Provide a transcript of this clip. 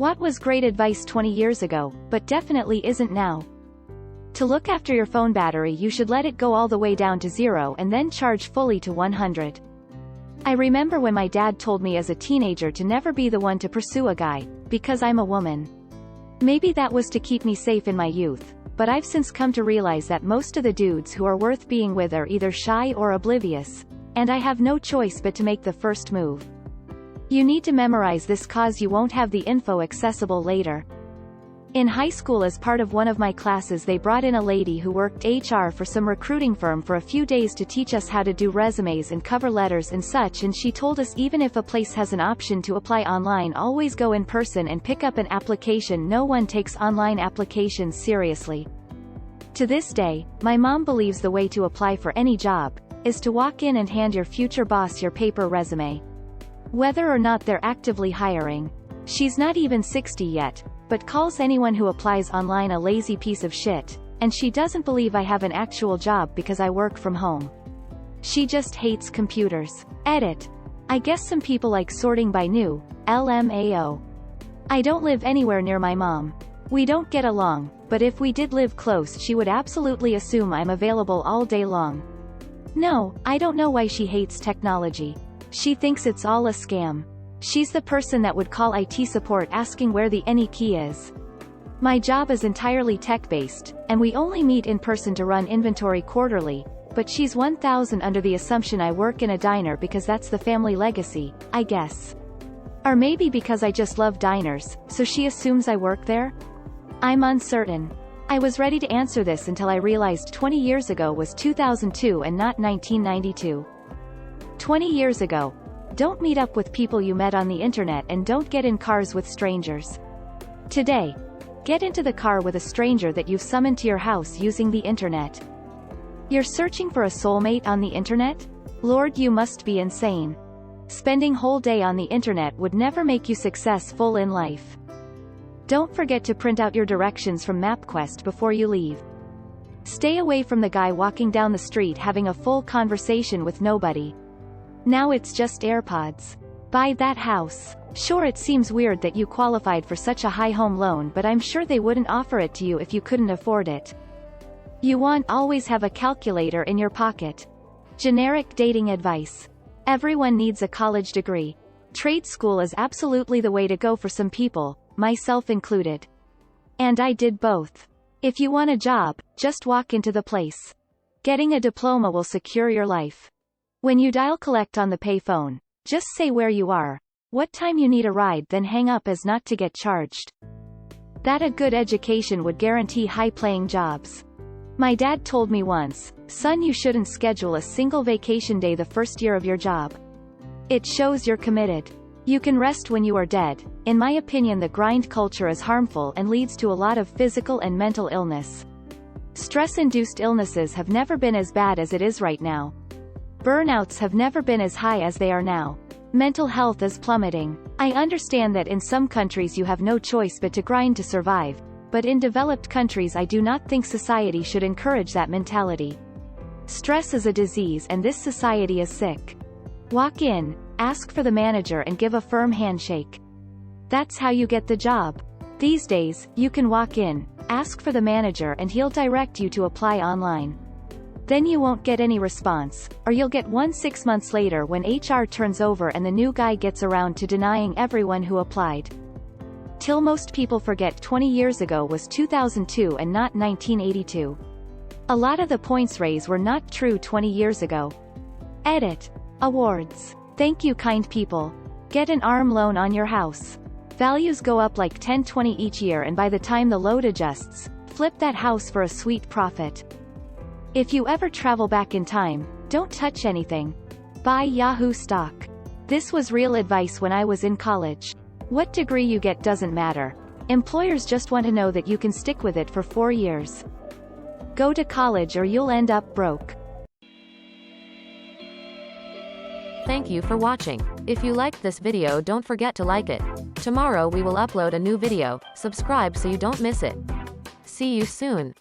What was great advice 20 years ago, but definitely isn't now? To look after your phone battery, you should let it go all the way down to 0 and then charge fully to 100. I remember when my dad told me as a teenager to never be the one to pursue a guy, because I'm a woman. Maybe that was to keep me safe in my youth, but I've since come to realize that most of the dudes who are worth being with are either shy or oblivious, and I have no choice but to make the first move. You need to memorize this cause you won't have the info accessible later. In high school, as part of one of my classes, they brought in a lady who worked HR for some recruiting firm for a few days to teach us how to do resumes and cover letters and such, and she told us even if a place has an option to apply online, always go in person and pick up an application. No one takes online applications seriously. To this day, my mom believes the way to apply for any job is to walk in and hand your future boss your paper resume. Whether or not they're actively hiring. She's not even 60 yet, but calls anyone who applies online a lazy piece of shit, and she doesn't believe I have an actual job because I work from home. She just hates computers. Edit. I guess some people like sorting by new, LMAO. I don't live anywhere near my mom. We don't get along, but if we did live close, she would absolutely assume I'm available all day long. No, I don't know why she hates technology. She thinks it's all a scam. She's the person that would call IT support asking where the any key is. My job is entirely tech-based, and we only meet in person to run inventory quarterly, but she's 1000 under the assumption I work in a diner because that's the family legacy, I guess. Or maybe because I just love diners, so she assumes I work there? I'm uncertain. I was ready to answer this until I realized 20 years ago was 2002 and not 1992. 20 years ago. Don't meet up with people you met on the internet, and don't get in cars with strangers. Today. Get into the car with a stranger that you've summoned to your house using the internet. You're searching for a soulmate on the internet? Lord, you must be insane. Spending whole day on the internet would never make you successful in life. Don't forget to print out your directions from MapQuest before you leave. Stay away from the guy walking down the street having a full conversation with nobody. Now it's just AirPods. Buy that house. Sure, it seems weird that you qualified for such a high home loan, but I'm sure they wouldn't offer it to you if you couldn't afford it. You want always have a calculator in your pocket. Generic dating advice. Everyone needs a college degree. Trade school is absolutely the way to go for some people, myself included. And I did both. If you want a job, just walk into the place. Getting a diploma will secure your life. When you dial collect on the pay phone, just say where you are, what time you need a ride, then hang up as not to get charged. That a good education would guarantee high-paying jobs. My dad told me once, son, you shouldn't schedule a single vacation day the first year of your job. It shows you're committed. You can rest when you are dead. In my opinion, the grind culture is harmful and leads to a lot of physical and mental illness. Stress-induced illnesses have never been as bad as it is right now. Burnouts have never been as high as they are now. Mental health is plummeting. I understand that in some countries you have no choice but to grind to survive, but in developed countries I do not think society should encourage that mentality. Stress is a disease and this society is sick. Walk in, ask for the manager and give a firm handshake. That's how you get the job. These days, you can walk in, ask for the manager and he'll direct you to apply online. Then you won't get any response, or you'll get one 6 months later when HR turns over and the new guy gets around to denying everyone who applied. Till most people forget 20 years ago was 2002 and not 1982. A lot of the points raised were not true 20 years ago. Edit. Awards. Thank you, kind people. Get an ARM loan on your house. Values go up like 10-20 each year, and by the time the load adjusts, flip that house for a sweet profit. If you ever travel back in time, don't touch anything. Buy Yahoo stock. This was real advice when I was in college. What degree you get doesn't matter. Employers just want to know that you can stick with it for 4 years. Go to college or you'll end up broke. Thank you for watching. If you liked this video, don't forget to like it. Tomorrow we will upload a new video. Subscribe so you don't miss it. See you soon.